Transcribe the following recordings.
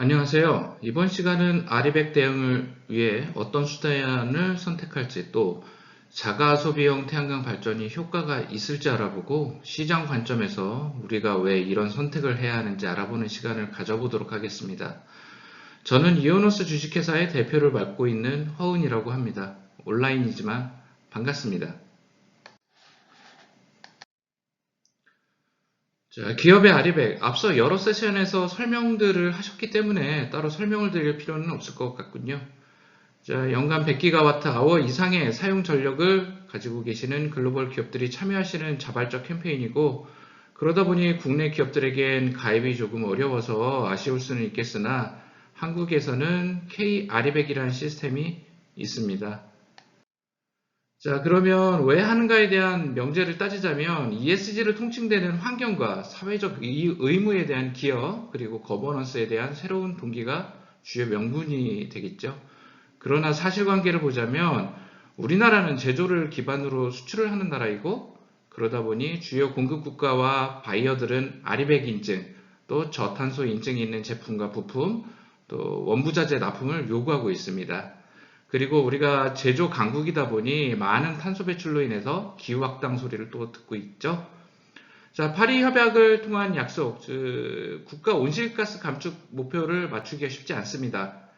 안녕하세요. 이번 시간은 아리백 대응을 위해 어떤 수단을 선택할지 또 자가 소비형 태양광 발전이 효과가 있을지 알아보고 시장 관점에서 우리가 왜 이런 선택을 해야 하는지 알아보는 시간을 가져보도록 하겠습니다. 저는 이오노스 주식회사의 대표를 맡고 있는 허은이라고 합니다. 온라인이지만 반갑습니다. 자, 기업의 아리백, 앞서 여러 세션에서 설명들을 하셨기 때문에 따로 설명을 드릴 필요는 없을 것 같군요. 자, 연간 100GWh 이상의 사용 전력을 가지고 계시는 글로벌 기업들이 참여하시는 자발적 캠페인이고, 그러다 보니 국내 기업들에겐 가입이 조금 어려워서 아쉬울 수는 있겠으나 한국에서는 K-아리백이라는 시스템이 있습니다. 자, 그러면 왜 하는가에 대한 명제를 따지자면 ESG를 통칭되는 환경과 사회적 의무에 대한 기여, 그리고 거버넌스에 대한 새로운 동기가 주요 명분이 되겠죠. 그러나 사실관계를 보자면 우리나라는 제조를 기반으로 수출을 하는 나라이고, 그러다 보니 주요 공급 국가와 바이어들은 아리백 인증, 또 저탄소 인증이 있는 제품과 부품, 또 원부자재 납품을 요구하고 있습니다. 그리고 우리가 제조 강국이다 보니 많은 탄소 배출로 인해서 기후 악당 소리를 또 듣고 있죠. 자, 파리 협약을 통한 약속, 즉 국가 온실가스 감축 목표를 맞추기가 쉽지 않습니다.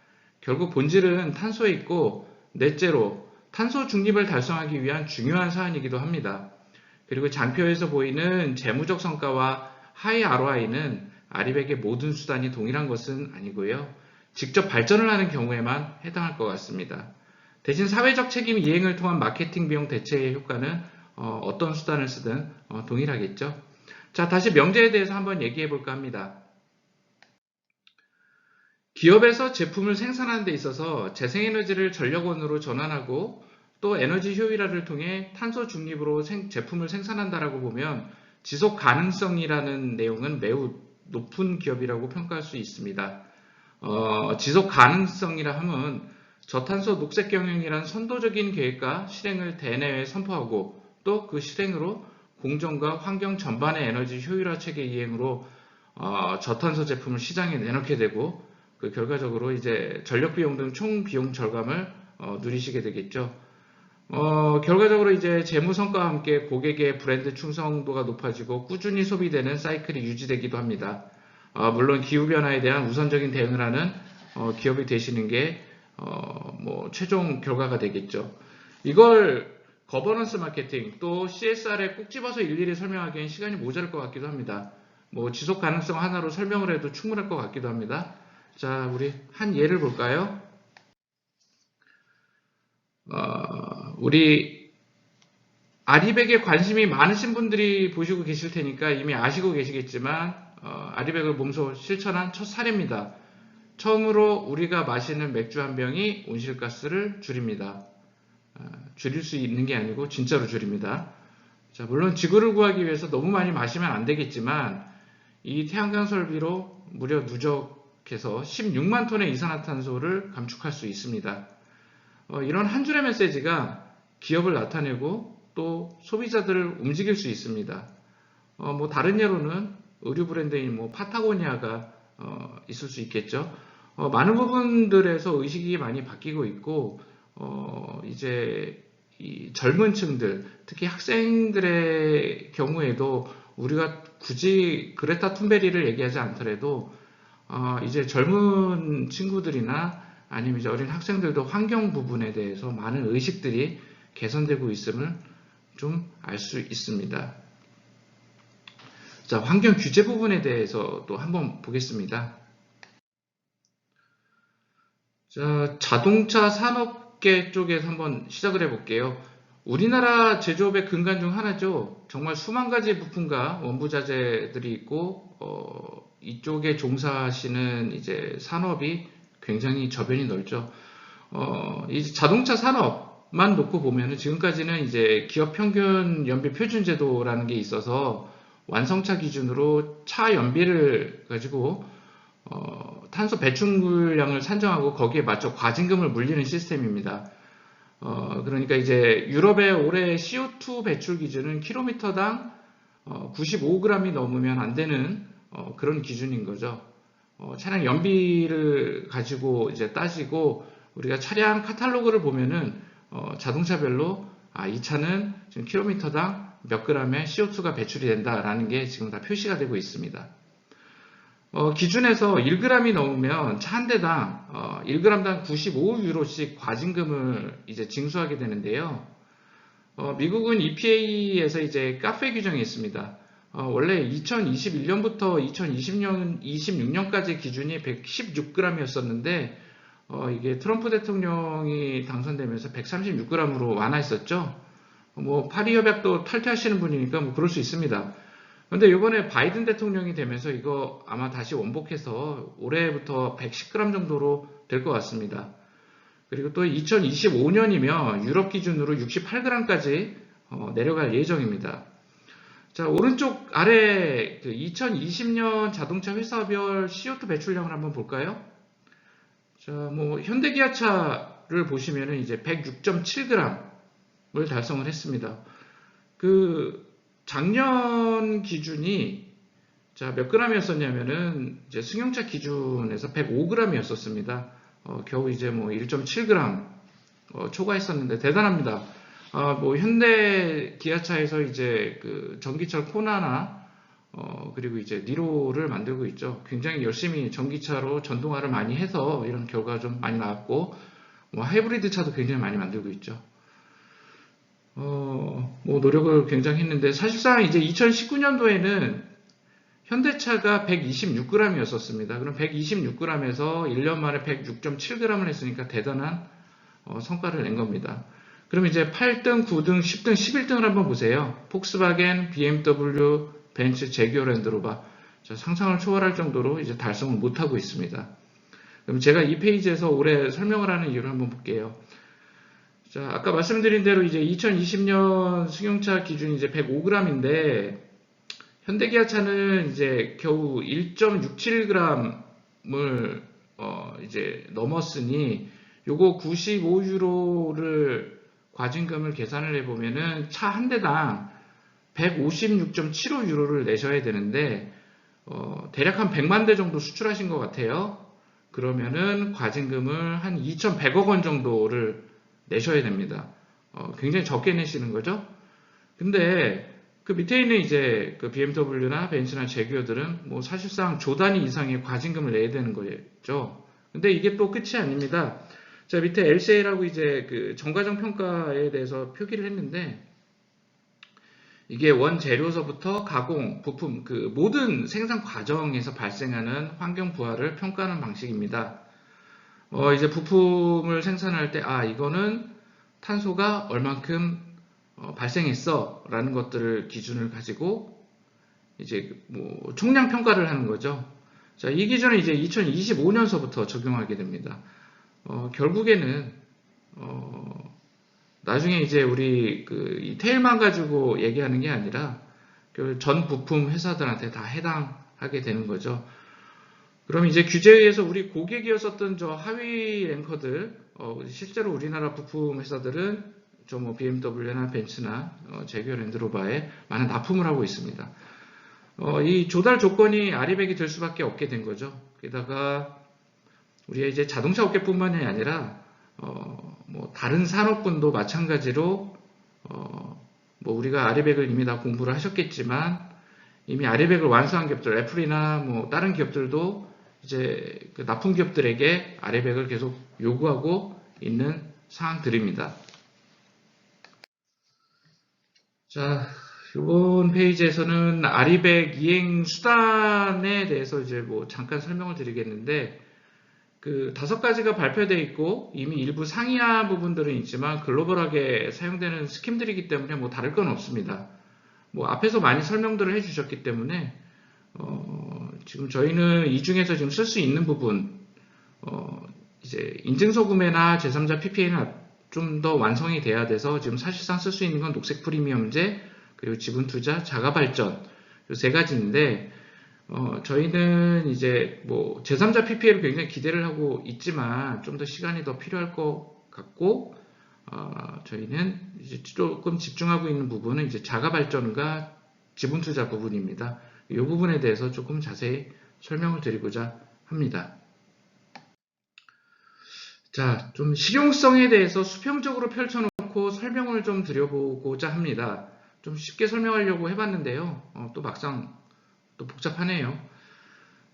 결국 본질은 탄소에 있고 넷째로 탄소 중립을 달성하기 위한 중요한 사안이기도 합니다. 그리고 장표에서 보이는 재무적 성과와 하이 ROI는 아리백의 모든 수단이 동일한 것은 아니고요. 직접 발전을 하는 경우에만 해당할 것 같습니다. 대신 사회적 책임 이행을 통한 마케팅 비용 대체의 효과는 어떤 수단을 쓰든 동일하겠죠. 자, 다시 명제에 대해서 한번 얘기해 볼까 합니다. 기업에서 제품을 생산하는 데 있어서 재생에너지를 전력원으로 전환하고 또 에너지 효율화를 통해 탄소 중립으로 제품을 생산한다라고 보면 지속 가능성이라는 내용은 매우 높은 기업이라고 평가할 수 있습니다. 지속 가능성이라 함은 저탄소 녹색 경영이란 선도적인 계획과 실행을 대내외에 선포하고 또 그 실행으로 공정과 환경 전반의 에너지 효율화 체계 이행으로 저탄소 제품을 시장에 내놓게 되고 그 결과적으로 이제 전력 비용 등 총 비용 절감을 누리시게 되겠죠. 결과적으로 이제 재무 성과와 함께 고객의 브랜드 충성도가 높아지고 꾸준히 소비되는 사이클이 유지되기도 합니다. 물론 기후변화에 대한 우선적인 대응을 하는 기업이 되시는 게 뭐 최종 결과가 되겠죠. 이걸 거버넌스 마케팅 또 CSR에 꼭 집어서 일일이 설명하기엔 시간이 모자랄 것 같기도 합니다. 뭐 지속 가능성 하나로 설명을 해도 충분할 것 같기도 합니다. 자, 우리 한 예를 볼까요? 우리 아리백에 관심이 많으신 분들이 보시고 계실 테니까 이미 아시고 계시겠지만 아리백을 몸소 실천한 첫 사례입니다. 처음으로 우리가 마시는 맥주 한 병이 온실가스를 줄입니다. 줄일 수 있는 게 아니고 진짜로 줄입니다. 자, 물론 지구를 구하기 위해서 너무 많이 마시면 안 되겠지만 이 태양광 설비로 무려 누적해서 16만 톤의 이산화탄소를 감축할 수 있습니다. 이런 한 줄의 메시지가 기업을 나타내고 또 소비자들을 움직일 수 있습니다. 뭐 다른 예로는 의류 브랜드인 뭐 파타고니아가 있을 수 있겠죠. 많은 부분들에서 의식이 많이 바뀌고 있고 이제 이 젊은 층들, 특히 학생들의 경우에도 우리가 굳이 그레타 툰베리를 얘기하지 않더라도 이제 젊은 친구들이나 아니면 이제 어린 학생들도 환경 부분에 대해서 많은 의식들이 개선되고 있음을 좀 알 수 있습니다. 자, 환경 규제 부분에 대해서 또 한번 보겠습니다. 자, 자동차 산업계 쪽에서 한번 시작을 해볼게요. 우리나라 제조업의 근간 중 하나죠. 정말 수만 가지 부품과 원부자재들이 있고, 이쪽에 종사하시는 이제 산업이 굉장히 저변이 넓죠. 이 자동차 산업만 놓고 보면은 지금까지는 이제 기업 평균 연비 표준 제도라는 게 있어서 완성차 기준으로 차 연비를 가지고 탄소 배출량을 산정하고 거기에 맞춰 과징금을 물리는 시스템입니다. 그러니까 이제 유럽의 올해 CO2 배출 기준은 킬로미터당 95g이 넘으면 안 되는 그런 기준인 거죠. 차량 연비를 가지고 이제 따지고 우리가 차량 카탈로그를 보면은 자동차별로 이 차는 지금 킬로미터당 몇 그램의 CO2가 배출이 된다라는 게 지금 다 표시가 되고 있습니다. 기준에서 1g이 넘으면 차 한 대당 1g당 95유로씩 과징금을 이제 징수하게 되는데요. 미국은 EPA에서 이제 카페 규정이 있습니다. 원래 2021년부터 2026년까지 기준이 116g이었었는데 이게 트럼프 대통령이 당선되면서 136g으로 완화했었죠. 뭐 파리 협약도 탈퇴하시는 분이니까 뭐 그럴 수 있습니다. 근데 이번에 바이든 대통령이 되면서 이거 아마 다시 원복해서 올해부터 110g 정도로 될 것 같습니다. 그리고 또 2025년이면 유럽 기준으로 68g까지 내려갈 예정입니다. 자, 오른쪽 아래 2020년 자동차 회사별 CO2 배출량을 한번 볼까요? 자, 뭐 현대기아차를 보시면은 이제 106.7g을 달성을 했습니다. 그 작년 기준이 몇 g이었었냐면은 이제 승용차 기준에서 105g이었었습니다. 겨우 이제 뭐 1.7g 초과했었는데 대단합니다. 뭐 현대 기아차에서 이제 그 전기차 코나나 그리고 이제 니로를 만들고 있죠. 굉장히 열심히 전기차로 전동화를 많이 해서 이런 결과가 좀 많이 나왔고, 뭐 하이브리드 차도 굉장히 많이 만들고 있죠. 뭐 노력을 굉장히 했는데 사실상 이제 2019년도에는 현대차가 126g이었었습니다. 그럼 126g에서 1년 만에 106.7g을 했으니까 대단한 성과를 낸 겁니다. 그럼 이제 8등, 9등, 10등, 11등을 한번 보세요. 폭스바겐, BMW, 벤츠, 제규어 랜드로버. 상상을 초월할 정도로 이제 달성을 못하고 있습니다. 그럼 제가 이 페이지에서 올해 설명을 하는 이유를 한번 볼게요. 자, 아까 말씀드린 대로 이제 2020년 승용차 기준이 이제 105g인데, 현대기아차는 이제 겨우 1.67g을 이제 넘었으니, 요거 95유로를 과징금을 계산을 해보면은 차 한 대당 156.75유로를 내셔야 되는데, 대략 한 100만 대 정도 수출하신 것 같아요. 그러면은 과징금을 한 2,100억 원 정도를 내셔야 됩니다. 굉장히 적게 내시는 거죠. 근데 그 밑에 있는 이제 그 BMW나 벤츠나 제규어들은 뭐 사실상 조 단위 이상의 과징금을 내야 되는 거죠. 근데 이게 또 끝이 아닙니다. 자, 밑에 LCA라고 이제 그 정과정 평가에 대해서 표기를 했는데, 이게 원재료서부터 가공, 부품, 그 모든 생산 과정에서 발생하는 환경 부하를 평가하는 방식입니다. 이제 부품을 생산할 때, 이거는 탄소가 얼만큼 발생했어 라는 것들을 기준을 가지고 이제 뭐 총량 평가를 하는 거죠. 자, 이 기준은 이제 2025년서부터 적용하게 됩니다. 결국에는 나중에 이제 우리 이 테일만 가지고 얘기하는 게 아니라 그 전 부품 회사들한테 다 해당하게 되는 거죠. 그럼 이제 규제에 의해서 우리 고객이었었던 저 하위 랭커들, 실제로 우리나라 부품 회사들은 저 뭐 BMW나 벤츠나 제규어 랜드로버에 많은 납품을 하고 있습니다. 이 조달 조건이 아리백이 될 수밖에 없게 된 거죠. 게다가 우리가 이제 자동차 업계뿐만이 아니라 뭐 다른 산업군도 마찬가지로 뭐 우리가 아리백을 이미 다 공부를 하셨겠지만 이미 아리백을 완수한 기업들, 애플이나 뭐 다른 기업들도 이제 그 납품 기업들에게 아리백을 계속 요구하고 있는 사항들입니다. 자, 이번 페이지에서는 아리백 이행 수단에 대해서 이제 뭐 잠깐 설명을 드리겠는데, 그 5가지가 발표되어 있고 이미 일부 상이한 부분들은 있지만 글로벌하게 사용되는 스킴들이기 때문에 뭐 다를 건 없습니다. 뭐 앞에서 많이 설명들을 해주셨기 때문에 지금 저희는 이 중에서 지금 쓸 수 있는 부분, 이제 인증서 구매나 제3자 PPA는 좀 더 완성이 돼야 돼서 지금 사실상 쓸 수 있는 건 녹색 프리미엄제, 그리고 지분 투자, 자가 발전, 이 3가지인데, 저희는 이제 뭐 제3자 PPA를 굉장히 기대를 하고 있지만 좀 더 시간이 더 필요할 것 같고, 저희는 이제 조금 집중하고 있는 부분은 이제 자가 발전과 지분 투자 부분입니다. 이 부분에 대해서 조금 자세히 설명을 드리고자 합니다. 자, 좀 실용성에 대해서 수평적으로 펼쳐놓고 설명을 좀 드려보고자 합니다. 좀 쉽게 설명하려고 해봤는데요. 또 막상 또 복잡하네요.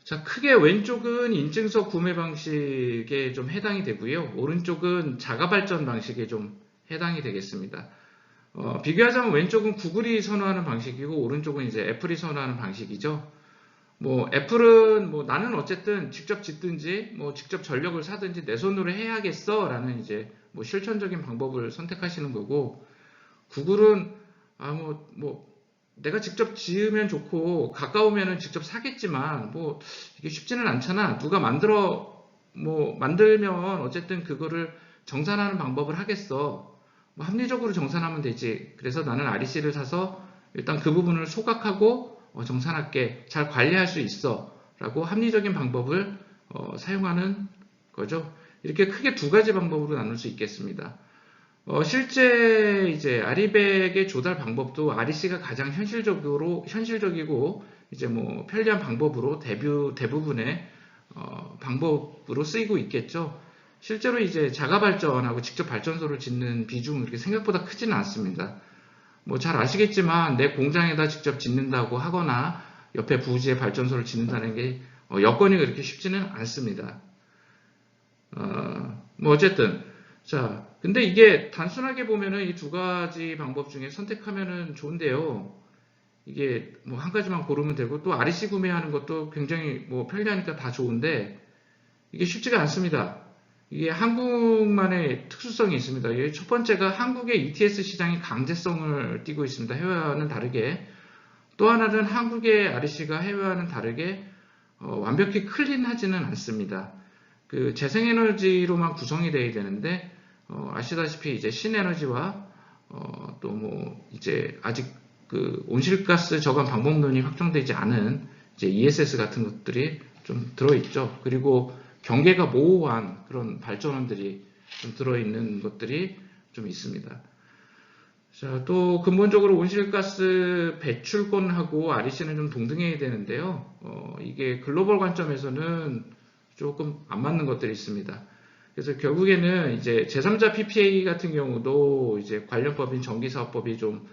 자, 크게 왼쪽은 인증서 구매 방식에 좀 해당이 되고요. 오른쪽은 자가발전 방식에 좀 해당이 되겠습니다. 비교하자면 왼쪽은 구글이 선호하는 방식이고 오른쪽은 이제 애플이 선호하는 방식이죠. 뭐 애플은 뭐 나는 어쨌든 직접 짓든지 뭐 직접 전력을 사든지 내 손으로 해야겠어 라는 이제 뭐 실천적인 방법을 선택하시는 거고, 구글은 뭐 내가 직접 지으면 좋고 가까우면은 직접 사겠지만 뭐 이게 쉽지는 않잖아. 누가 만들면 어쨌든 그거를 정산하는 방법을 하겠어. 뭐 합리적으로 정산하면 되지. 그래서 나는 REC를 사서 일단 그 부분을 소각하고 정산할게. 잘 관리할 수 있어. 라고 합리적인 방법을 사용하는 거죠. 이렇게 크게 두 가지 방법으로 나눌 수 있겠습니다. 실제 이제 아리백의 조달 방법도 REC가 가장 현실적이고 이제 뭐 편리한 방법으로 대부분의 방법으로 쓰이고 있겠죠. 실제로 이제 자가 발전하고 직접 발전소를 짓는 비중은 그렇게 생각보다 크지는 않습니다. 뭐 잘 아시겠지만 내 공장에다 직접 짓는다고 하거나 옆에 부지에 발전소를 짓는다는 게 여건이 그렇게 쉽지는 않습니다. 뭐 어쨌든 자, 근데 이게 단순하게 보면은 이 두 가지 방법 중에 선택하면은 좋은데요. 이게 뭐 한 가지만 고르면 되고 또 REC 구매하는 것도 굉장히 뭐 편리하니까 다 좋은데 이게 쉽지가 않습니다. 이게 한국만의 특수성이 있습니다. 첫 번째가 한국의 ETS 시장이 강제성을 띠고 있습니다. 해외와는 다르게. 또 하나는 한국의 REC가 해외와는 다르게 완벽히 클린하지는 않습니다. 그 재생에너지로만 구성이 되어야 되는데 아시다시피 이제 신에너지와 또 뭐 이제 아직 그 온실가스 저감 방법론이 확정되지 않은 이제 ESS 같은 것들이 좀 들어있죠. 그리고 경계가 모호한 그런 발전원들이 좀 들어있는 것들이 좀 있습니다. 자, 또 근본적으로 온실가스 배출권하고 REC는 좀 동등해야 되는데요. 이게 글로벌 관점에서는 조금 안 맞는 것들이 있습니다. 그래서 결국에는 이제 제3자 PPA 같은 경우도 이제 관련 법인 전기사업법이 좀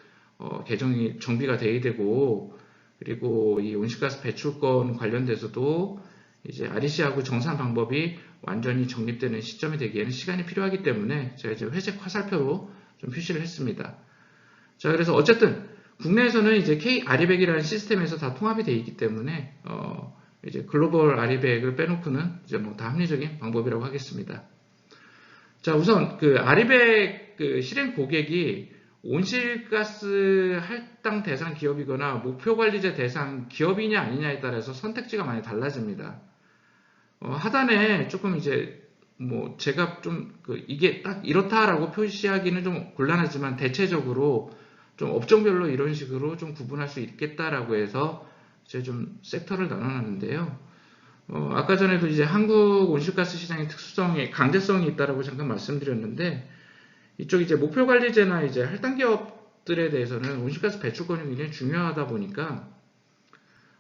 개정이 정비가 돼야 되고, 그리고 이 온실가스 배출권 관련돼서도 이제 REC하고 정산 방법이 완전히 정립되는 시점이 되기에는 시간이 필요하기 때문에 제가 이제 회색 화살표로 좀 표시를 했습니다. 자, 그래서 어쨌든 국내에서는 이제 K-REBAC이라는 시스템에서 다 통합이 되어 있기 때문에 이제 글로벌 REBAC을 빼놓고는 이제 뭐 다 합리적인 방법이라고 하겠습니다. 자, 우선 그 REBAC 그 실행 고객이 온실가스 할당 대상 기업이거나 목표 관리제 대상 기업이냐 아니냐에 따라서 선택지가 많이 달라집니다. 하단에 조금 이제 뭐 제가 좀 이게 딱 이렇다라고 표시하기는 좀 곤란하지만 대체적으로 좀 업종별로 이런 식으로 좀 구분할 수 있겠다라고 해서 제가 좀 섹터를 나눠놨는데요. 아까 전에도 이제 한국 온실가스 시장의 특수성이 강제성이 있다라고 잠깐 말씀드렸는데, 이쪽 이제 목표관리제나 이제 할당 기업들에 대해서는 온실가스 배출권이 굉장히 중요하다 보니까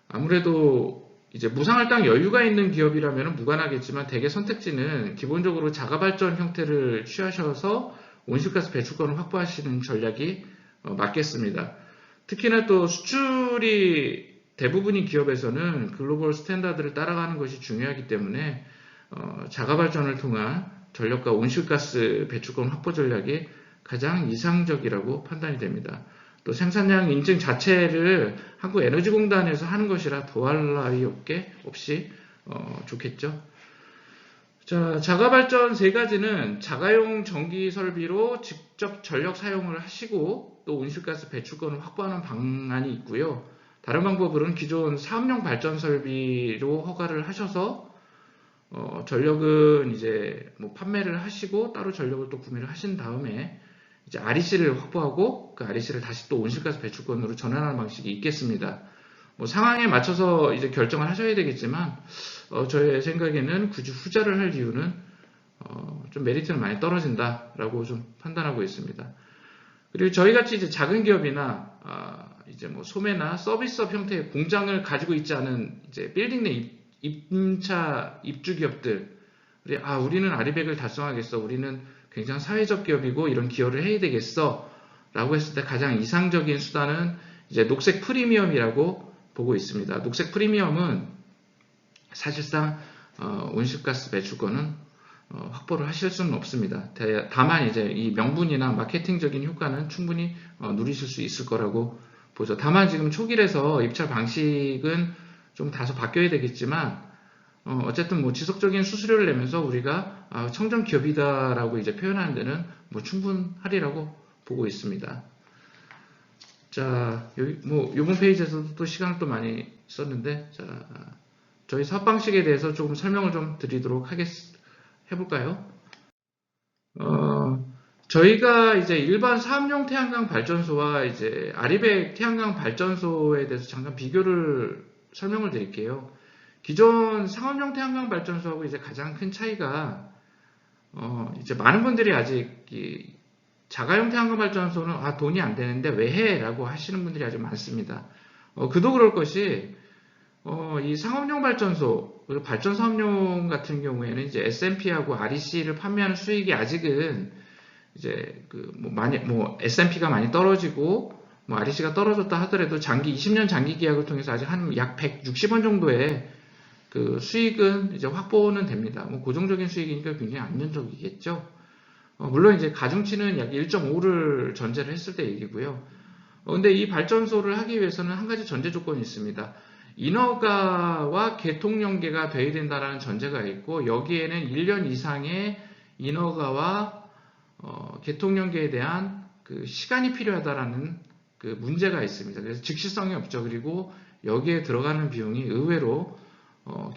아무래도 이제 무상할당 여유가 있는 기업이라면 무관하겠지만 대개 선택지는 기본적으로 자가발전 형태를 취하셔서 온실가스 배출권을 확보하시는 전략이 맞겠습니다. 특히나 또 수출이 대부분인 기업에서는 글로벌 스탠다드를 따라가는 것이 중요하기 때문에 자가발전을 통한 전력과 온실가스 배출권 확보 전략이 가장 이상적이라고 판단이 됩니다. 또 생산량 인증 자체를 한국에너지공단에서 하는 것이라 더할 나위 없이 좋겠죠. 자, 자가발전 세 가지는 자가용 전기 설비로 직접 전력 사용을 하시고 또 온실가스 배출권을 확보하는 방안이 있고요. 다른 방법으로는 기존 사업용 발전 설비로 허가를 하셔서 전력은 이제 뭐 판매를 하시고 따로 전력을 또 구매를 하신 다음에 이제 REC를 확보하고 그 REC를 다시 또 온실가스 배출권으로 전환하는 방식이 있겠습니다. 뭐 상황에 맞춰서 이제 결정을 하셔야 되겠지만 저의 생각에는 굳이 후자를 할 이유는 좀 메리트는 많이 떨어진다라고 좀 판단하고 있습니다. 그리고 저희같이 이제 작은 기업이나 이제 뭐 소매나 서비스업 형태의 공장을 가지고 있지 않은 이제 빌딩 내 임차 입주 기업들, 우리는 아리백을 달성하겠어. 우리는 굉장히 사회적 기업이고 이런 기여를 해야 되겠어. 라고 했을 때 가장 이상적인 수단은 이제 녹색 프리미엄이라고 보고 있습니다. 녹색 프리미엄은 사실상 온실가스 배출권은 확보를 하실 수는 없습니다. 다만 이제 이 명분이나 마케팅적인 효과는 충분히 누리실 수 있을 거라고 보죠. 다만 지금 초기라서 입찰 방식은 좀 다소 바뀌어야 되겠지만 어쨌든 뭐 지속적인 수수료를 내면서 우리가 청정 기업이다라고 이제 표현하는 데는 뭐 충분하리라고 보고 있습니다. 자, 여기 뭐 이번 페이지에서도 또 시간을 또 많이 썼는데, 자, 저희 사업 방식에 대해서 조금 설명을 좀 드리도록 해볼까요? 저희가 이제 일반 사업용 태양광 발전소와 이제 아리백 태양광 발전소에 대해서 잠깐 비교를 설명을 드릴게요. 기존 상업용 태양광 발전소하고 이제 가장 큰 차이가 이제 많은 분들이 아직 이 자가용 태양광 발전소는 돈이 안 되는데 왜 해? 라고 하시는 분들이 아주 많습니다. 그도 그럴 것이 이 상업용 발전소 그리고 발전 사업용 같은 경우에는 이제 S&P하고 REC를 판매하는 수익이 아직은 이제 S&P가 많이 떨어지고 뭐 REC가 떨어졌다 하더라도 20년 장기 계약을 통해서 아직 한 약 160원 정도의 그 수익은 이제 확보는 됩니다. 뭐 고정적인 수익이니까 굉장히 안정적이겠죠. 물론 이제 가중치는 약 1.5를 전제를 했을 때 얘기고요. 근데 이 발전소를 하기 위해서는 한 가지 전제 조건이 있습니다. 인허가와 개통 연계가 돼야 된다는 전제가 있고 여기에는 1년 이상의 인허가와 개통 연계에 대한 그 시간이 필요하다라는 그 문제가 있습니다. 그래서 즉시성이 없죠. 그리고 여기에 들어가는 비용이 의외로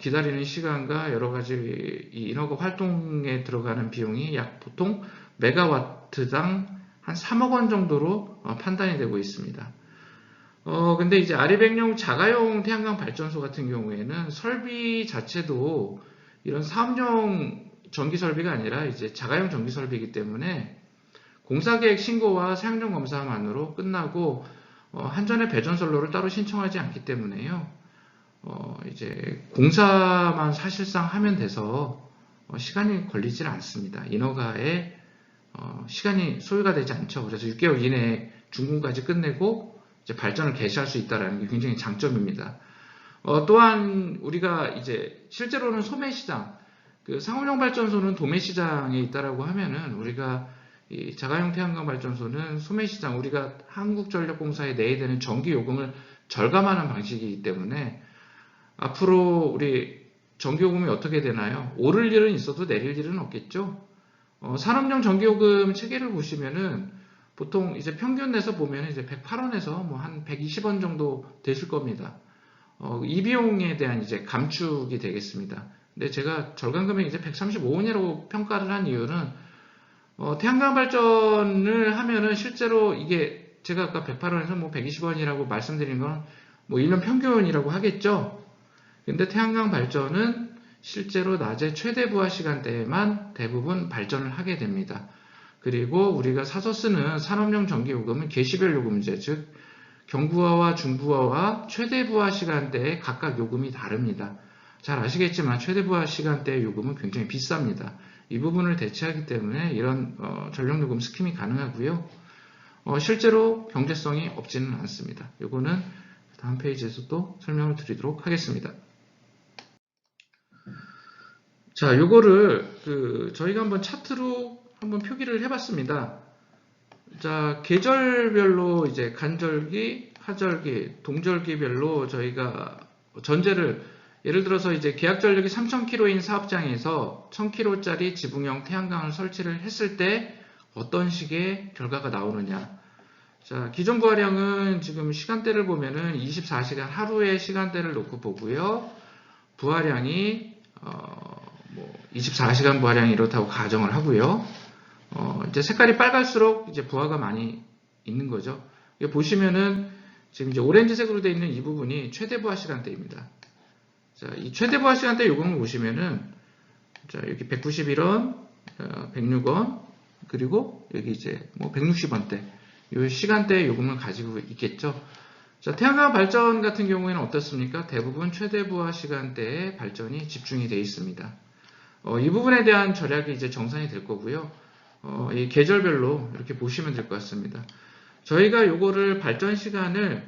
기다리는 시간과 여러 가지 이 인허가 활동에 들어가는 비용이 약 보통 메가와트당 한 3억 원 정도로 판단이 되고 있습니다. 근데 이제 아리백용 자가용 태양광 발전소 같은 경우에는 설비 자체도 이런 사업용 전기 설비가 아니라 이제 자가용 전기 설비이기 때문에 공사계획 신고와 사용전 검사만으로 끝나고 한전의 배전선로를 따로 신청하지 않기 때문에요. 이제 공사만 사실상 하면 돼서 시간이 걸리질 않습니다. 인허가에 시간이 소요가 되지 않죠. 그래서 6개월 이내에 준공까지 끝내고 이제 발전을 개시할 수 있다는 게 굉장히 장점입니다. 또한 우리가 이제 실제로는 소매시장, 그 상업용 발전소는 도매시장에 있다라고 하면은 우리가 이 자가용 태양광 발전소는 소매시장, 우리가 한국전력공사에 내야 되는 전기 요금을 절감하는 방식이기 때문에 앞으로 우리 전기요금이 어떻게 되나요? 오를 일은 있어도 내릴 일은 없겠죠? 산업용 전기요금 체계를 보시면은 보통 이제 평균 내서 보면 이제 108원에서 뭐 한 120원 정도 되실 겁니다. 이 비용에 대한 이제 감축이 되겠습니다. 근데 제가 절감 금액이 이제 135원이라고 평가를 한 이유는 태양광 발전을 하면은 실제로 이게 제가 아까 108원에서 뭐 120원이라고 말씀드린 건 뭐 1년 평균이라고 하겠죠. 근데 태양광 발전은 실제로 낮에 최대 부하 시간대에만 대부분 발전을 하게 됩니다. 그리고 우리가 사서 쓰는 산업용 전기요금은 계시별 요금제, 즉 경부하와 중부하와 최대 부하 시간대에 각각 요금이 다릅니다. 잘 아시겠지만 최대 부하 시간대의 요금은 굉장히 비쌉니다. 이 부분을 대체하기 때문에 이런 전력요금 스킴이 가능하고요. 실제로 경제성이 없지는 않습니다. 이거는 다음 페이지에서 또 설명을 드리도록 하겠습니다. 자, 요거를 저희가 한번 차트로 한번 표기를 해봤습니다. 자, 계절별로 이제 간절기, 하절기, 동절기별로 저희가 전제를 예를 들어서 이제 계약 전력이 3,000kW인 사업장에서 1,000kW짜리 지붕형 태양광을 설치를 했을 때 어떤 식의 결과가 나오느냐. 자, 기존 부하량은 지금 시간대를 보면은 24시간 하루의 시간대를 놓고 보고요. 부하량이 24시간 부하량이 이렇다고 가정을 하고요. 이제 색깔이 빨갈수록 이제 부하가 많이 있는 거죠. 여기 보시면은 지금 이제 오렌지색으로 되어 있는 이 부분이 최대 부하 시간대입니다. 자, 이 최대 부하 시간대 요금을 보시면은 자, 여기 191원, 106원, 그리고 여기 이제 뭐 160원대 이 시간대 요금을 가지고 있겠죠. 자, 태양광 발전 같은 경우에는 어떻습니까? 대부분 최대 부하 시간대에 발전이 집중이 되어 있습니다. 이 부분에 대한 절약이 이제 정산이 될 거고요. 이 계절별로 이렇게 보시면 될 것 같습니다. 저희가 요거를 발전 시간을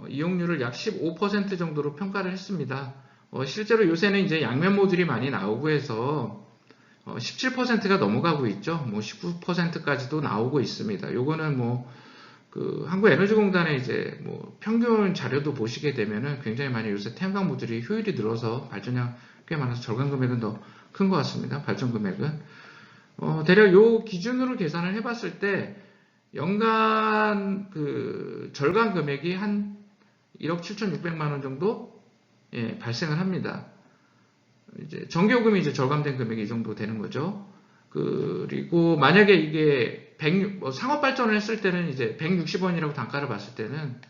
이용률을 약 15% 정도로 평가를 했습니다. 실제로 요새는 이제 양면 모듈이 많이 나오고 해서 17%가 넘어가고 있죠. 뭐 19%까지도 나오고 있습니다. 요거는 뭐 그 한국에너지공단의 이제 뭐 평균 자료도 보시게 되면은 굉장히 많이 요새 태양광 모듈이 효율이 늘어서 발전량 꽤 많아서 절감 금액은 더 큰 것 같습니다. 발전 금액은 대략 요 기준으로 계산을 해봤을 때 연간 그 절감 금액이 한 1억 7,600만 원 정도 발생을 합니다. 이제 전기요금이 이제 절감된 금액이 이 정도 되는 거죠. 그리고 만약에 이게 상업 발전을 했을 때는 이제 160원이라고 단가를 봤을 때는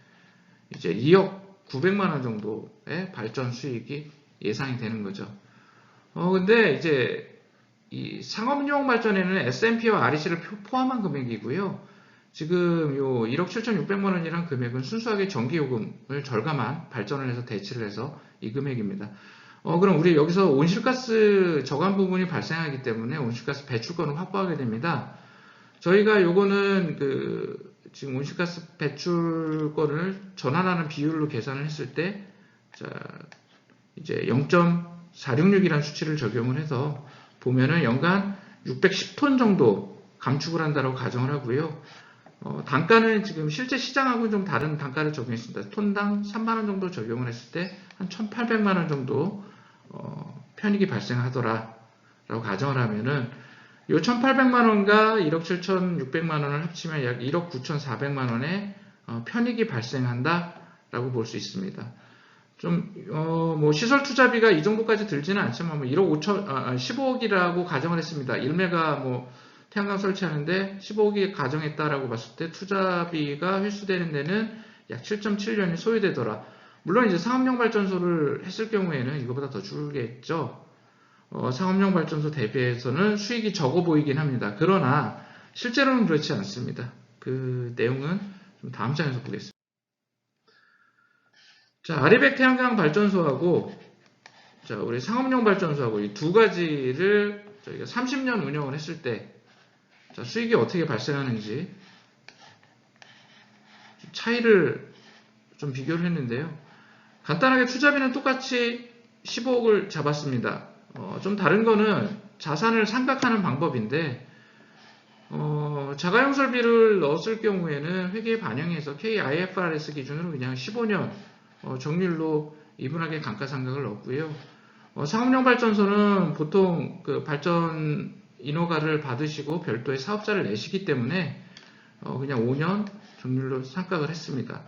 이제 2억 900만 원 정도의 발전 수익이 예상이 되는 거죠. 근데 이제 이 상업용 발전에는 S&P와 REC를 포함한 금액이고요. 지금 요 1억 7,600만 원이란 금액은 순수하게 전기요금을 절감한 발전을 해서 대치를 해서 이 금액입니다. 그럼 우리 여기서 온실가스 저감 부분이 발생하기 때문에 온실가스 배출권을 확보하게 됩니다. 저희가 요거는 지금 온실가스 배출권을 전환하는 비율로 계산을 했을 때, 자, 이제 0.466이라는 수치를 적용을 해서 보면은 연간 610톤 정도 감축을 한다고 가정을 하고요. 단가는 지금 실제 시장하고는 좀 다른 단가를 적용했습니다. 톤당 3만원 정도 적용을 했을 때 한 1,800만원 정도 편익이 발생하더라라고 가정을 하면은 요 1,800만원과 1억 7,600만원을 합치면 약 1억 9,400만원의 편익이 발생한다라고 볼 수 있습니다. 뭐 시설 투자비가 이 정도까지 들지는 않지만 뭐 15억이라고 가정을 했습니다. 1메가 뭐 태양광 설치하는데 15억이 가정했다라고 봤을 때 투자비가 회수되는 데는 약 7.7년이 소요되더라. 물론 이제 상업용 발전소를 했을 경우에는 이거보다 더 줄겠죠. 상업용 발전소 대비해서는 수익이 적어 보이긴 합니다. 그러나 실제로는 그렇지 않습니다. 그 내용은 좀 다음 장에서 보겠습니다. 자, 아리백 태양광 발전소하고 자, 우리 상업용 발전소하고 이 두 가지를 저희가 30년 운영을 했을 때 자, 수익이 어떻게 발생하는지 차이를 좀 비교를 했는데요. 간단하게 투자비는 똑같이 15억을 잡았습니다. 좀 다른 거는 자산을 상각하는 방법인데 자가용 설비를 넣었을 경우에는 회계에 반영해서 KIFRS 기준으로 그냥 15년 정률로 이분하게 감가상각을 넣었고요. 상업용 발전소는 보통 그 발전 인허가를 받으시고 별도의 사업자를 내시기 때문에 그냥 5년 정률로 상각을 했습니다.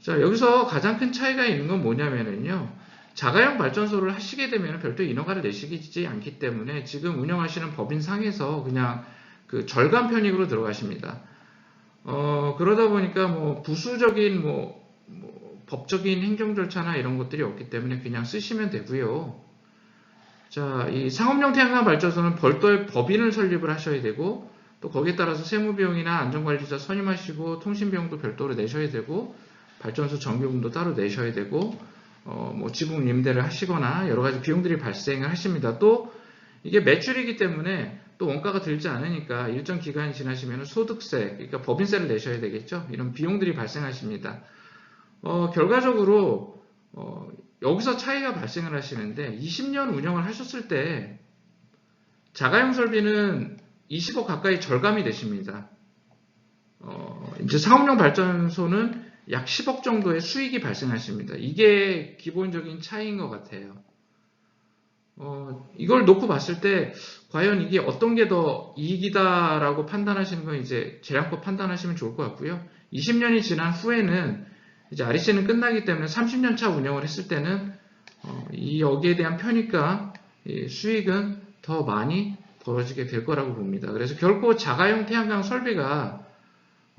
자, 여기서 가장 큰 차이가 있는 건 뭐냐면요. 자가용 발전소를 하시게 되면 별도의 인허가를 내시지 않기 때문에 지금 운영하시는 법인상에서 그냥 그 절감 편익으로 들어가십니다. 그러다 보니까 뭐 부수적인 법적인 행정 절차나 이런 것들이 없기 때문에 그냥 쓰시면 되고요. 자, 이 상업용 태양광 발전소는 별도의 법인을 설립을 하셔야 되고 또 거기에 따라서 세무비용이나 안전관리자 선임하시고 통신비용도 별도로 내셔야 되고 발전소 전기요금도 따로 내셔야 되고 뭐 지붕 임대를 하시거나 여러 가지 비용들이 발생을 하십니다. 또 이게 매출이기 때문에 또 원가가 들지 않으니까 일정 기간이 지나시면 소득세, 그러니까 법인세를 내셔야 되겠죠. 이런 비용들이 발생하십니다. 결과적으로 여기서 차이가 발생을 하시는데 20년 운영을 하셨을 때 자가용 설비는 20억 가까이 절감이 되십니다. 이제 상업용 발전소는 약 10억 정도의 수익이 발생하십니다. 이게 기본적인 차이인 것 같아요. 이걸 놓고 봤을 때 과연 이게 어떤 게 더 이익이다라고 판단하시는 건 이제 재량껏 판단하시면 좋을 것 같고요. 20년이 지난 후에는 이제 REC는 끝나기 때문에 30년 차 운영을 했을 때는 여기에 대한 편익과 수익은 더 많이 벌어지게 될 거라고 봅니다. 그래서 결코 자가용 태양광 설비가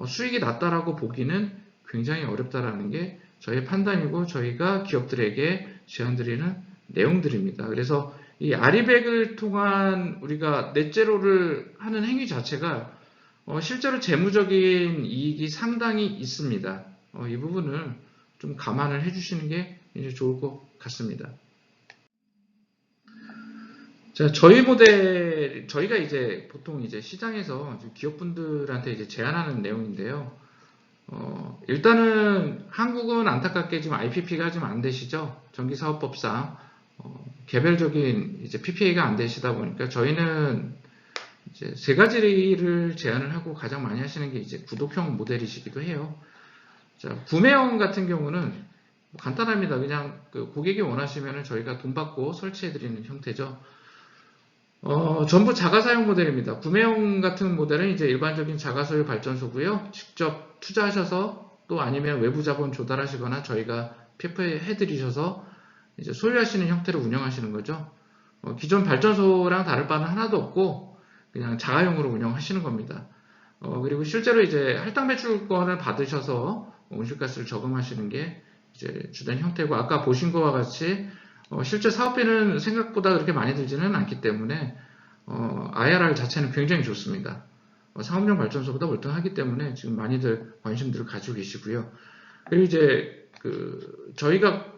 수익이 낮다라고 보기는 굉장히 어렵다라는 게 저희 판단이고 저희가 기업들에게 제안드리는 내용들입니다. 그래서 이 아리백을 통한 우리가 넷제로를 하는 행위 자체가 실제로 재무적인 이익이 상당히 있습니다. 이 부분을 좀 감안을 해주시는 게 이제 좋을 것 같습니다. 자, 저희가 이제 보통 이제 시장에서 기업분들한테 이제 제안하는 내용인데요. 일단은 한국은 안타깝게 지금 IPP가 지금 안 되시죠. 전기사업법상 개별적인 이제 PPA가 안 되시다 보니까 저희는 이제 세 가지를 제안을 하고 가장 많이 하시는 게 이제 구독형 모델이시기도 해요. 자, 구매형 같은 경우는 간단합니다. 그냥 그 고객이 원하시면 저희가 돈 받고 설치해드리는 형태죠. 전부 자가사용 모델입니다. 구매형 같은 모델은 이제 일반적인 자가소유 발전소고요. 직접 투자하셔서 또 아니면 외부 자본 조달하시거나 저희가 PF해드리셔서 이제 소유하시는 형태로 운영하시는 거죠. 기존 발전소랑 다를 바는 하나도 없고 그냥 자가용으로 운영하시는 겁니다. 그리고 실제로 이제 할당 매출권을 받으셔서 온실가스를 저감하시는 게 이제 주된 형태고 아까 보신 것과 같이 실제 사업비는 생각보다 그렇게 많이 들지는 않기 때문에 IRR 자체는 굉장히 좋습니다. 상업용 발전소보다 월등하기 때문에 지금 많이들 관심들을 가지고 계시고요. 그리고 이제 저희가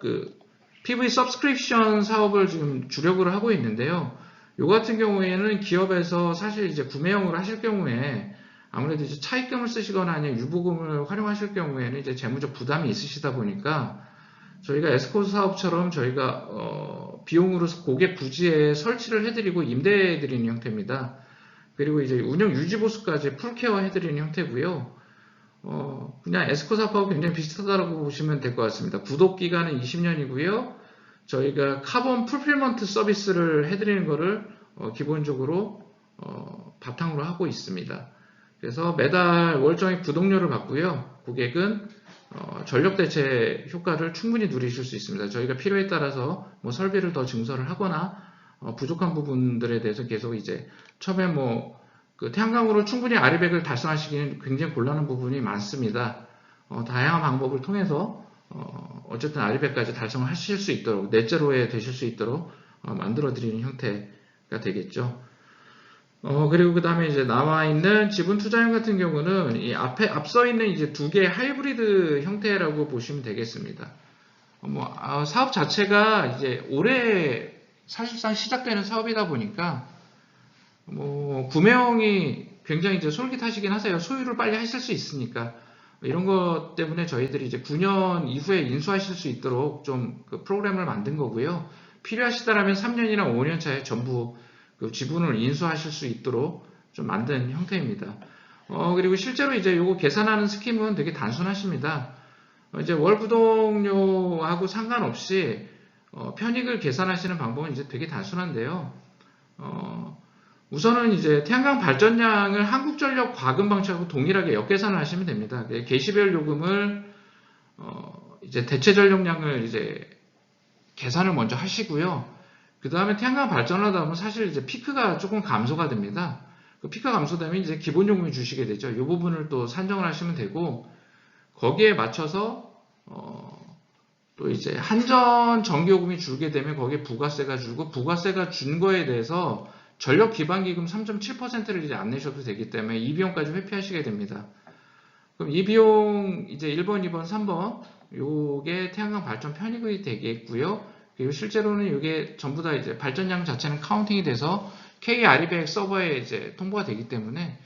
PV 서브스크립션 사업을 지금 주력으로 하고 있는데요. 요 같은 경우에는 기업에서 사실 이제 구매형으로 하실 경우에 아무래도 이제 차입금을 쓰시거나 아니면 유보금을 활용하실 경우에는 이제 재무적 부담이 있으시다 보니까 저희가 에스코스 사업처럼 저희가 비용으로 고객 부지에 설치를 해드리고 임대해드리는 형태입니다. 그리고 이제 운영 유지 보수까지 풀케어 해드리는 형태고요. 그냥 에스코 사업하고 굉장히 비슷하다고 보시면 될 것 같습니다. 구독 기간은 20년이고요. 저희가 카본 풀필먼트 서비스를 해드리는 거를 기본적으로 바탕으로 하고 있습니다. 그래서 매달 월정액 구독료를 받고요. 고객은 전력 대체 효과를 충분히 누리실 수 있습니다. 저희가 필요에 따라서 뭐 설비를 더 증설을 하거나 부족한 부분들에 대해서 계속 이제 처음에 태양광으로 충분히 아리백을 달성하시기는 굉장히 곤란한 부분이 많습니다. 다양한 방법을 통해서 어쨌든 아리백까지 달성을 하실 수 있도록 넷제로에 되실 수 있도록 만들어 드리는 형태가 되겠죠. 그리고 그 다음에 이제 나와 있는 지분 투자형 같은 경우는 이 앞서 있는 이제 두 개의 하이브리드 형태라고 보시면 되겠습니다. 사업 자체가 이제 올해 사실상 시작되는 사업이다 보니까 구매형이 굉장히 이제 솔깃하시긴 하세요. 소유를 빨리 하실 수 있으니까. 이런 것 때문에 저희들이 이제 9년 이후에 인수하실 수 있도록 좀 프로그램을 만든 거고요. 필요하시다라면 3년이나 5년 차에 전부 지분을 인수하실 수 있도록 좀 만든 형태입니다. 그리고 실제로 이제 요거 계산하는 스킴은 되게 단순하십니다. 이제 월 구독료하고 상관없이 편익을 계산하시는 방법은 이제 되게 단순한데요. 우선은 이제 태양광 발전량을 한국전력 과금 방식하고 동일하게 역계산을 하시면 됩니다. 개시별 요금을 이제 대체 전력량을 이제 계산을 먼저 하시고요. 그 다음에 태양광 발전을 하다 보면 사실 이제 피크가 조금 감소가 됩니다. 그 피크가 감소되면 이제 기본 요금이 주시게 되죠. 이 부분을 또 산정을 하시면 되고 거기에 맞춰서 또 이제 한전 전기요금이 줄게 되면 거기에 부가세가 줄고 부가세가 준 거에 대해서 전력 기반기금 3.7%를 이제 안 내셔도 되기 때문에 이 비용까지 회피하시게 됩니다. 그럼 이 비용 이제 1번, 2번, 3번 요게 태양광 발전 편익이 되겠고요. 그리고 실제로는 이게 전부 다 이제 발전량 자체는 카운팅이 돼서 K-REBAC 서버에 이제 통보가 되기 때문에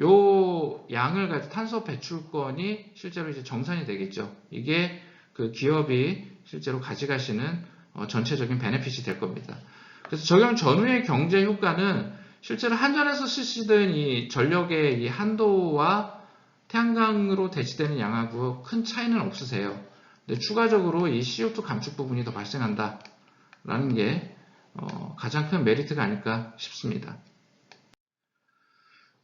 요 양을 가지고 탄소 배출권이 실제로 이제 정산이 되겠죠. 이게 그 기업이 실제로 가져가시는 전체적인 베네핏이 될 겁니다. 그래서 적용 전후의 경제 효과는 실제로 한전에서 쓰시던 이 전력의 이 한도와 태양광으로 대체되는 양하고 큰 차이는 없으세요. 근데 추가적으로 이 CO2 감축 부분이 더 발생한다라는 게 가장 큰 메리트가 아닐까 싶습니다.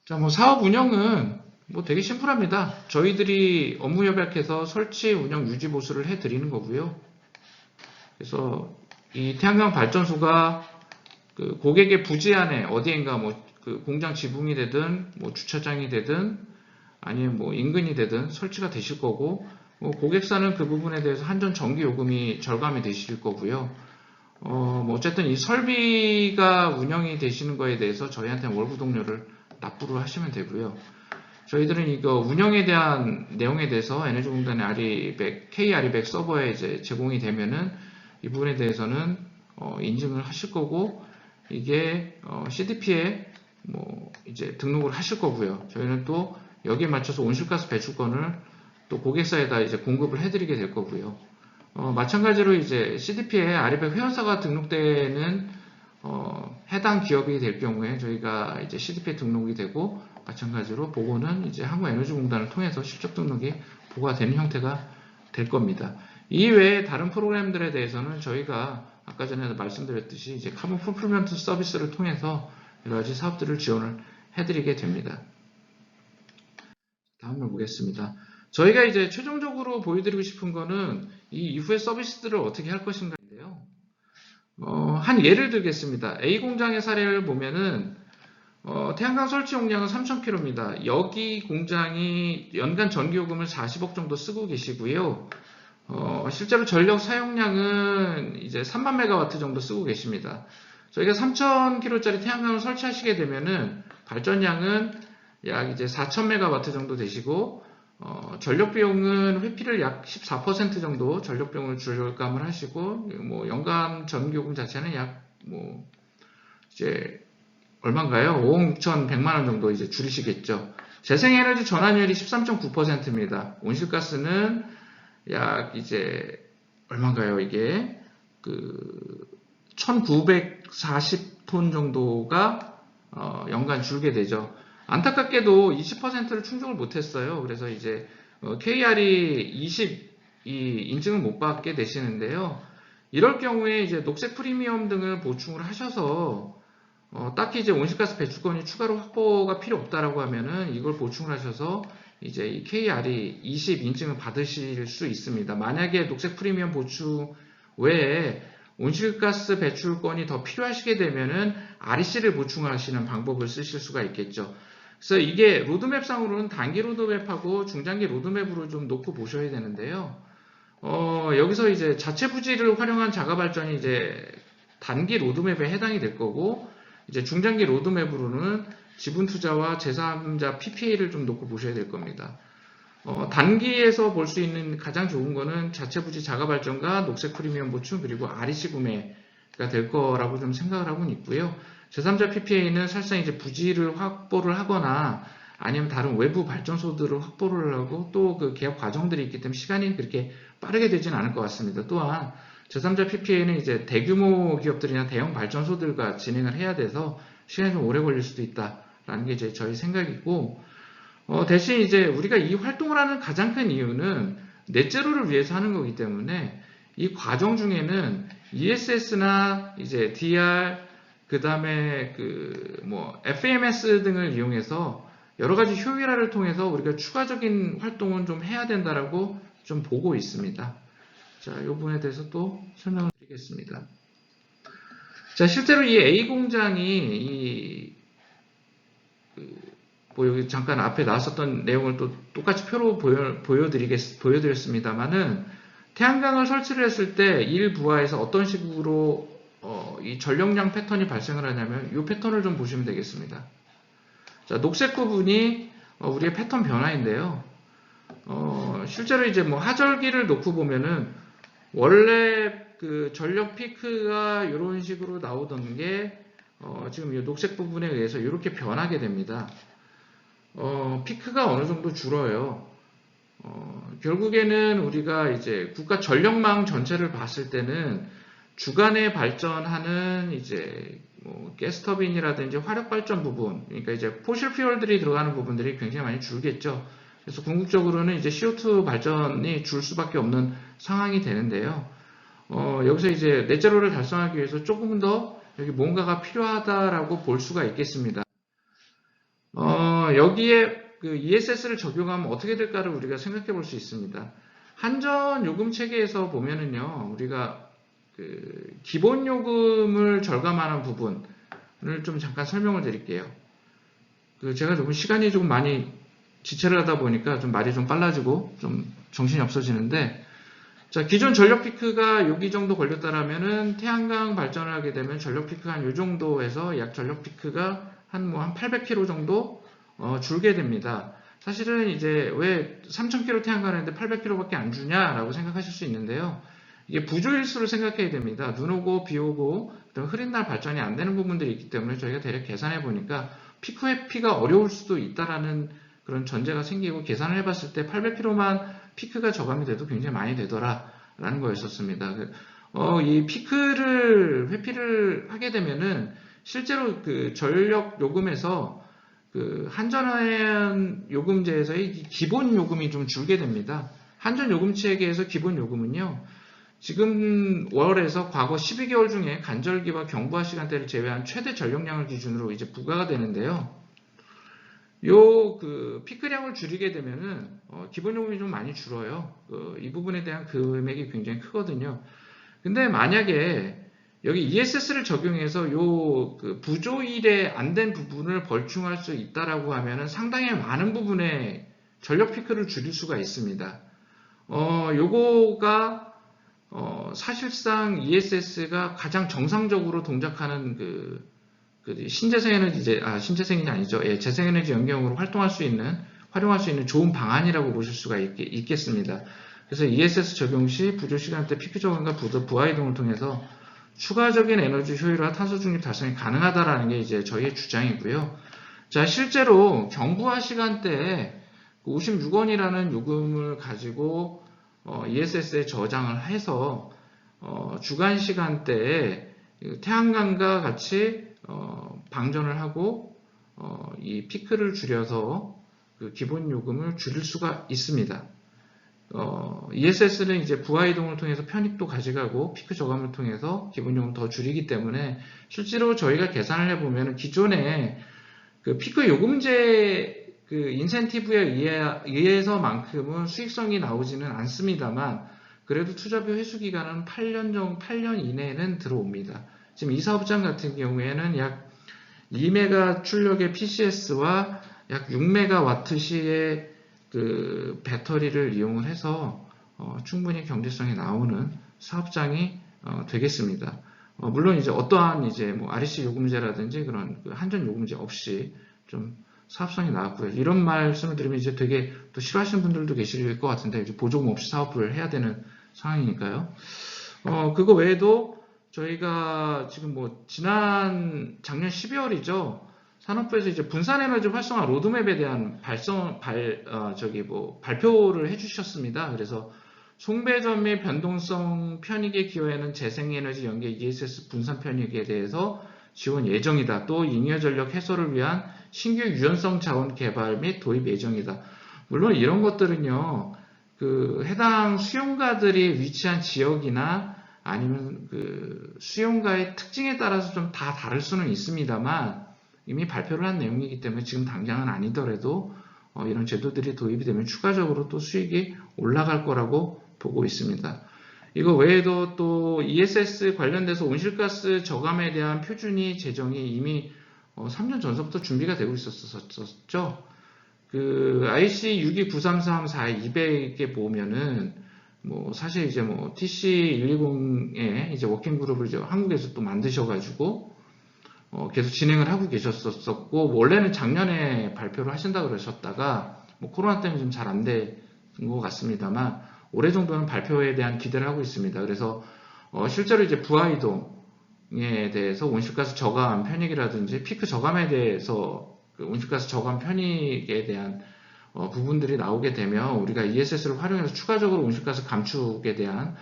자, 사업 운영은 되게 심플합니다. 저희들이 업무 협약해서 설치, 운영, 유지 보수를 해드리는 거고요. 그래서 이 태양광 발전소가 그 고객의 부지 안에 어디엔가 그 공장 지붕이 되든 주차장이 되든 아니면 인근이 되든 설치가 되실 거고 고객사는 그 부분에 대해서 한전 전기 요금이 절감이 되실 거고요. 어쨌든 이 설비가 운영이 되시는 거에 대해서 저희한테 월구독료를 납부를 하시면 되고요. 저희들은 이거 운영에 대한 내용에 대해서 에너지공단의 아리백, K-아리백 서버에 이제 제공이 되면은 이 부분에 대해서는 인증을 하실 거고, 이게 CDP에 뭐 이제 등록을 하실 거고요. 저희는 또 여기에 맞춰서 온실가스 배출권을 또 고객사에다 이제 공급을 해드리게 될 거고요. 마찬가지로 이제 CDP에 아리백 회원사가 등록되는 해당 기업이 될 경우에 저희가 이제 CDP에 등록이 되고, 마찬가지로 보고는 이제 한국에너지공단을 통해서 실적 등록이 보고가 되는 형태가 될 겁니다. 이외에 다른 프로그램들에 대해서는 저희가 아까 전에 말씀드렸듯이 이제 카본 풀플먼트 서비스를 통해서 여러 가지 사업들을 지원을 해드리게 됩니다. 다음을 보겠습니다. 저희가 이제 최종적으로 보여드리고 싶은 거는 이 이후의 서비스들을 어떻게 할 것인가인데요. 한 예를 들겠습니다. A 공장의 사례를 보면은 태양광 설치 용량은 3,000kW입니다. 여기 공장이 연간 전기요금을 40억 정도 쓰고 계시고요. 실제로 전력 사용량은 이제 3만 메가와트 정도 쓰고 계십니다. 저희가 3,000kW짜리 태양광을 설치하시게 되면은 발전량은 약 이제 4,000메가와트 정도 되시고, 전력 비용은 회피를 약 14% 정도 전력 비용을 절감을 하시고, 뭐 연간 전기요금 자체는 약 뭐 이제 얼마인가요? 5억 6,100만 원 정도 이제 줄이시겠죠. 재생에너지 전환율이 13.9%입니다. 온실가스는 약 이제 얼마인가요? 이게 1940톤 정도가 연간 줄게 되죠. 안타깝게도 20%를 충족을 못했어요. 그래서 이제 KR이 20 인증을 못 받게 되시는데요. 이럴 경우에 이제 녹색 프리미엄 등을 보충을 하셔서 딱히 이제 온실가스 배출권이 추가로 확보가 필요 없다라고 하면은 이걸 보충을 하셔서 이제 이 KR이 20 인증을 받으실 수 있습니다. 만약에 녹색 프리미엄 보충 외에 온실가스 배출권이 더 필요하시게 되면은 REC를 보충하시는 방법을 쓰실 수가 있겠죠. 그래서 이게 로드맵상으로는 단기 로드맵하고 중장기 로드맵으로 좀 놓고 보셔야 되는데요. 여기서 이제 자체 부지를 활용한 자가 발전이 이제 단기 로드맵에 해당이 될 거고, 이제 중장기 로드맵으로는 지분 투자와 제3자 PPA를 좀 놓고 보셔야 될 겁니다. 단기에서 볼 수 있는 가장 좋은 거는 자체 부지 자가 발전과 녹색 프리미엄 보충 그리고 REC 구매가 될 거라고 좀 생각을 하고는 있고요. 제3자 PPA는 사실상 이제 부지를 확보를 하거나 아니면 다른 외부 발전소들을 확보를 하고 또 그 계약 과정들이 있기 때문에 시간이 그렇게 빠르게 되지는 않을 것 같습니다. 또한 제3자 PPA는 이제 대규모 기업들이나 대형 발전소들과 진행을 해야 돼서 시간이 좀 오래 걸릴 수도 있다라는 게 이제 저희 생각이고, 대신 이제 우리가 이 활동을 하는 가장 큰 이유는 넷제로를 위해서 하는 거기 때문에 이 과정 중에는 ESS나 이제 DR, 그 다음에 뭐 FMS 등을 이용해서 여러 가지 효율화를 통해서 우리가 추가적인 활동은 좀 해야 된다라고 좀 보고 있습니다. 자, 이 부분에 대해서 또 설명을 드리겠습니다. 자, 실제로 이 A 공장이 뭐 여기 잠깐 앞에 나왔었던 내용을 또 똑같이 표로 보여드렸습니다만은 태양광을 설치를 했을 때 일부하에서 어떤 식으로 이 전력량 패턴이 발생을 하냐면 이 패턴을 좀 보시면 되겠습니다. 자, 녹색 부분이 우리의 패턴 변화인데요. 실제로 이제 뭐 하절기를 놓고 보면은 원래 그 전력 피크가 이런 식으로 나오던 게 지금 이 녹색 부분에 의해서 이렇게 변하게 됩니다. 피크가 어느 정도 줄어요. 결국에는 우리가 이제 국가 전력망 전체를 봤을 때는 주간에 발전하는 이제 뭐 가스터빈이라든지 화력 발전 부분, 그러니까 이제 포실 퓨얼들이 들어가는 부분들이 굉장히 많이 줄겠죠. 그래서 궁극적으로는 이제 CO2 발전이 줄 수밖에 없는 상황이 되는데요. 여기서 이제 넷제로를 달성하기 위해서 조금 더 여기 뭔가가 필요하다라고 볼 수가 있겠습니다. 여기에 그 ESS를 적용하면 어떻게 될까를 우리가 생각해 볼 수 있습니다. 한전 요금 체계에서 보면은요, 우리가 그 기본 요금을 절감하는 부분을 좀 잠깐 설명을 드릴게요. 제가 조금 시간이 조금 많이 지체를 하다 보니까 좀 말이 좀 빨라지고 좀 정신이 없어지는데, 자, 기존 전력 피크가 여기 정도 걸렸다라면은 태양광 발전을 하게 되면 전력 피크가 한 요 정도에서 약 전력 피크가 한 800km 정도 줄게 됩니다. 사실은 이제 왜 3,000km 태양 가는데 800km밖에 안 주냐라고 생각하실 수 있는데요. 이게 부조일수를 생각해야 됩니다. 눈 오고 비 오고 흐린 날 발전이 안 되는 부분들이 있기 때문에 저희가 대략 계산해 보니까 피크 회피가 어려울 수도 있다라는 그런 전제가 생기고 계산을 해봤을 때 800km만 피크가 저감이 돼도 굉장히 많이 되더라라는 거였었습니다. 이 피크를 회피를 하게 되면은 실제로 그 전력 요금에서 그 한전화연 요금제에서의 기본 요금이 좀 줄게 됩니다. 한전 요금 체계에서 기본 요금은요. 지금 월에서 과거 12개월 중에 간절기와 경부하 시간대를 제외한 최대 전력량을 기준으로 이제 부과가 되는데요. 요 그 피크량을 줄이게 되면은 기본 요금이 좀 많이 줄어요. 이 부분에 대한 금액이 굉장히 크거든요. 근데 만약에 여기 ESS를 적용해서 요 그 부조일에 안 된 부분을 벌충할 수 있다라고 하면은 상당히 많은 부분에 전력 피크를 줄일 수가 있습니다. 요거가 사실상 ESS가 가장 정상적으로 동작하는 그 신재생에너지, 신재생이 아니죠. 예, 재생에너지 연경으로 활용할 수 있는 좋은 방안이라고 보실 수가 있겠습니다. 그래서 ESS 적용 시 부조 시간대 피크 적용과 부하 이동을 통해서 추가적인 에너지 효율화 탄소 중립 달성이 가능하다라는 게 이제 저희의 주장이고요. 자, 실제로 경부하 시간대에 56원이라는 요금을 가지고 ESS에 저장을 해서 주간 시간대에 태양광과 같이 방전을 하고 이 피크를 줄여서 그 기본 요금을 줄일 수가 있습니다. ESS는 이제 부하 이동을 통해서 편입도 가져가고 피크 저감을 통해서 기본 요금을 더 줄이기 때문에 실제로 저희가 계산을 해보면 기존에 그 피크 요금제 그 인센티브에 의해서만큼은 수익성이 나오지는 않습니다만 그래도 투자비 회수 기간은 8년 이내에는 들어옵니다. 지금 이 사업장 같은 경우에는 약 2메가 출력의 PCS와 약 6메가와트시의 그 배터리를 이용을 해서 충분히 경제성이 나오는 사업장이 되겠습니다. 물론 이제 어떠한 이제 뭐 REC 요금제라든지 그런 그 한전 요금제 없이 좀 사업성이 나왔고요. 이런 말씀을 드리면 이제 되게 또 싫어하시는 분들도 계실 것 같은데 이제 보조금 없이 사업을 해야 되는 상황이니까요. 그거 외에도 저희가 지금 뭐 작년 12월이죠. 산업부에서 이제 분산에너지 활성화 로드맵에 대한 발표를 해주셨습니다. 그래서 송배전 및 변동성 편익에 기여하는 재생에너지 연계 ESS 분산 편익에 대해서 지원 예정이다. 또 잉여 전력 해소를 위한 신규 유연성 자원 개발 및 도입 예정이다. 물론 이런 것들은요, 그 해당 수용가들이 위치한 지역이나 아니면 그 수용가의 특징에 따라서 좀 다 다를 수는 있습니다만 이미 발표를 한 내용이기 때문에 지금 당장은 아니더라도 이런 제도들이 도입이 되면 추가적으로 또 수익이 올라갈 거라고 보고 있습니다. 이거 외에도 또 ESS 관련돼서 온실가스 저감에 대한 표준이 제정이 이미 3년 전서부터 준비가 되고 있었죠. 그 IC 629334200에 보면은 뭐 사실 이제 뭐 TC120의 이제 워킹 그룹을 이제 한국에서 또 만드셔가지고 계속 진행을 하고 계셨었고 원래는 작년에 발표를 하신다 그러셨다가 뭐 코로나 때문에 좀 잘 안 된 것 같습니다만 올해 정도는 발표에 대한 기대를 하고 있습니다. 그래서 실제로 이제 부하 이동에 대해서 온실가스 저감 편익이라든지 피크 저감에 대해서 그 온실가스 저감 편익에 대한 부분들이 나오게 되면 우리가 ESS를 활용해서 추가적으로 온실가스 감축에 대한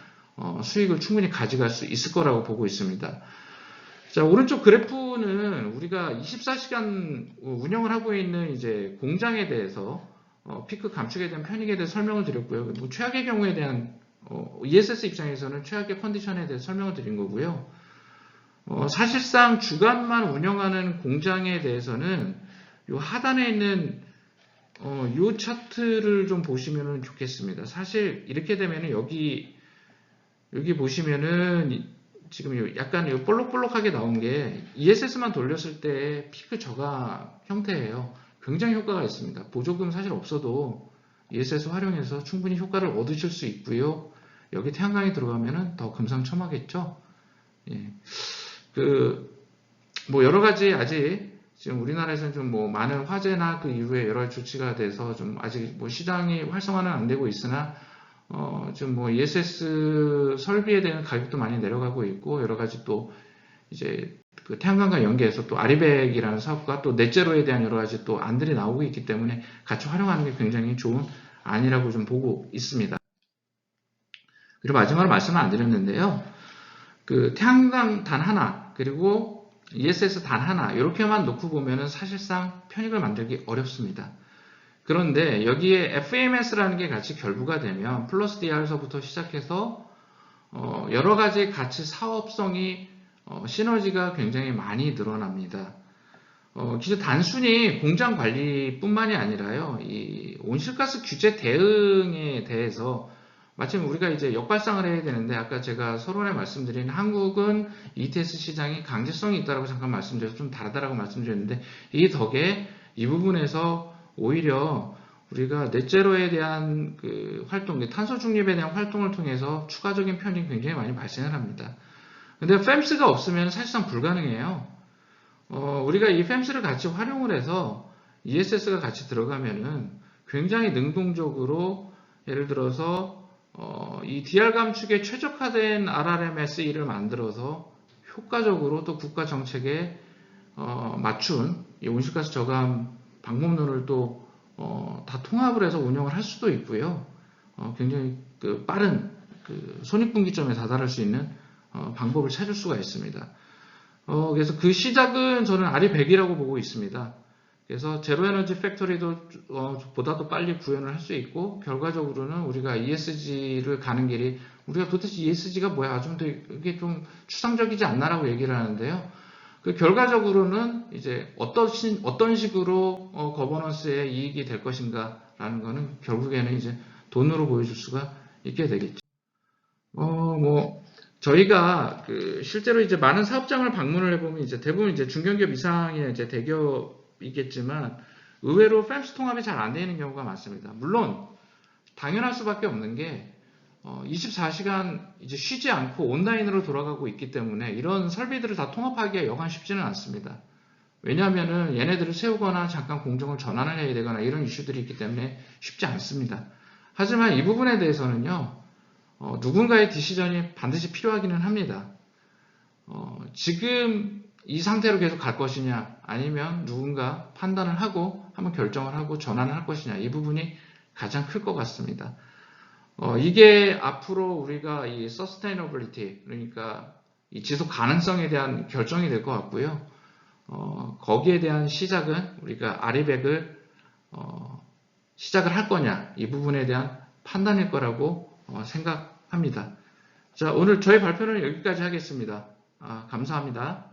수익을 충분히 가져갈 수 있을 거라고 보고 있습니다. 자, 오른쪽 그래프는 우리가 24시간 운영을 하고 있는 이제 공장에 대해서 피크 감축에 대한 편익에 대해서 설명을 드렸고요. 뭐 최악의 경우에 대한 ESS 입장에서는 최악의 컨디션에 대해서 설명을 드린 거고요. 사실상 주간만 운영하는 공장에 대해서는 요 하단에 있는 요 차트를 좀 보시면 좋겠습니다. 사실 이렇게 되면은 여기 보시면은 지금 약간 볼록볼록하게 나온 게 ESS만 돌렸을 때 피크 저감 형태예요. 굉장히 효과가 있습니다. 보조금 사실 없어도 ESS 활용해서 충분히 효과를 얻으실 수 있고요. 여기 태양광이 들어가면은 더 금상첨화겠죠. 예. 뭐 여러 가지 아직 지금 우리나라에서는 좀 뭐 많은 화재나 그 이후에 여러 가지 조치가 돼서 좀 아직 뭐 시장이 활성화는 안 되고 있으나 좀 뭐 ESS 설비에 대한 가격도 많이 내려가고 있고 여러 가지 또 이제 그 태양광과 연계해서 또 아리백이라는 사업과 또 넷제로에 대한 여러 가지 또 안들이 나오고 있기 때문에 같이 활용하는 게 굉장히 좋은 안이라고 좀 보고 있습니다. 그리고 마지막으로 말씀을 안 드렸는데요. 그 태양광 단 하나 그리고 ESS 단 하나 이렇게만 놓고 보면은 사실상 편익을 만들기 어렵습니다. 그런데 여기에 FAMS라는 게 같이 결부가 되면 플러스 DR서부터 시작해서 여러 가지 같이 사업성이 시너지가 굉장히 많이 늘어납니다. 기존 단순히 공장 관리뿐만이 아니라요, 이 온실가스 규제 대응에 대해서 마침 우리가 이제 역발상을 해야 되는데 아까 제가 서론에 말씀드린 한국은 ETS 시장이 강제성이 있다고 잠깐 말씀드려서 좀 다르다라고 말씀드렸는데 이 덕에 이 부분에서 오히려 우리가 넷제로에 대한 그 활동, 탄소 중립에 대한 활동을 통해서 추가적인 편익이 굉장히 많이 발생을 합니다. 근데 FAMS가 없으면 사실상 불가능해요. 우리가 이 FAMS를 같이 활용을 해서 ESS가 같이 들어가면은 굉장히 능동적으로 예를 들어서 이 DR 감축에 최적화된 RRMS를 만들어서 효과적으로 또 국가 정책에 맞춘 이 온실가스 저감 방법론을 또 다 통합을 해서 운영을 할 수도 있고요. 굉장히 그 빠른 그 손익분기점에 다다를 수 있는 방법을 찾을 수가 있습니다. 그래서 그 시작은 저는 아리100이라고 보고 있습니다. 그래서 제로에너지 팩토리도 보다도 빨리 구현을 할 수 있고 결과적으로는 우리가 ESG를 가는 길이 우리가 도대체 ESG가 뭐야 좀 더 이게 좀 추상적이지 않나라고 얘기를 하는데요. 그 결과적으로는 이제 어떤 식으로 거버넌스에 이익이 될 것인가라는 거는 결국에는 이제 돈으로 보여줄 수가 있게 되겠죠. 뭐 저희가 그 실제로 이제 많은 사업장을 방문을 해보면 이제 대부분 이제 중견기업 이상의 이제 대기업이겠지만 의외로 FAMS 통합이 잘 안 되는 경우가 많습니다. 물론 당연할 수밖에 없는 게 24시간 이제 쉬지 않고 온라인으로 돌아가고 있기 때문에 이런 설비들을 다 통합하기가 여간 쉽지는 않습니다. 왜냐하면은 얘네들을 세우거나 잠깐 공정을 전환을 해야 되거나 이런 이슈들이 있기 때문에 쉽지 않습니다. 하지만 이 부분에 대해서는요, 누군가의 디시전이 반드시 필요하기는 합니다. 지금 이 상태로 계속 갈 것이냐, 아니면 누군가 판단을 하고 한번 결정을 하고 전환을 할 것이냐, 이 부분이 가장 클 것 같습니다. 이게 앞으로 우리가 이 sustainability, 그러니까 이 지속 가능성에 대한 결정이 될 것 같고요. 거기에 대한 시작은 우리가 아리백을 시작을 할 거냐, 이 부분에 대한 판단일 거라고 생각합니다. 자, 오늘 저희 발표는 여기까지 하겠습니다. 감사합니다.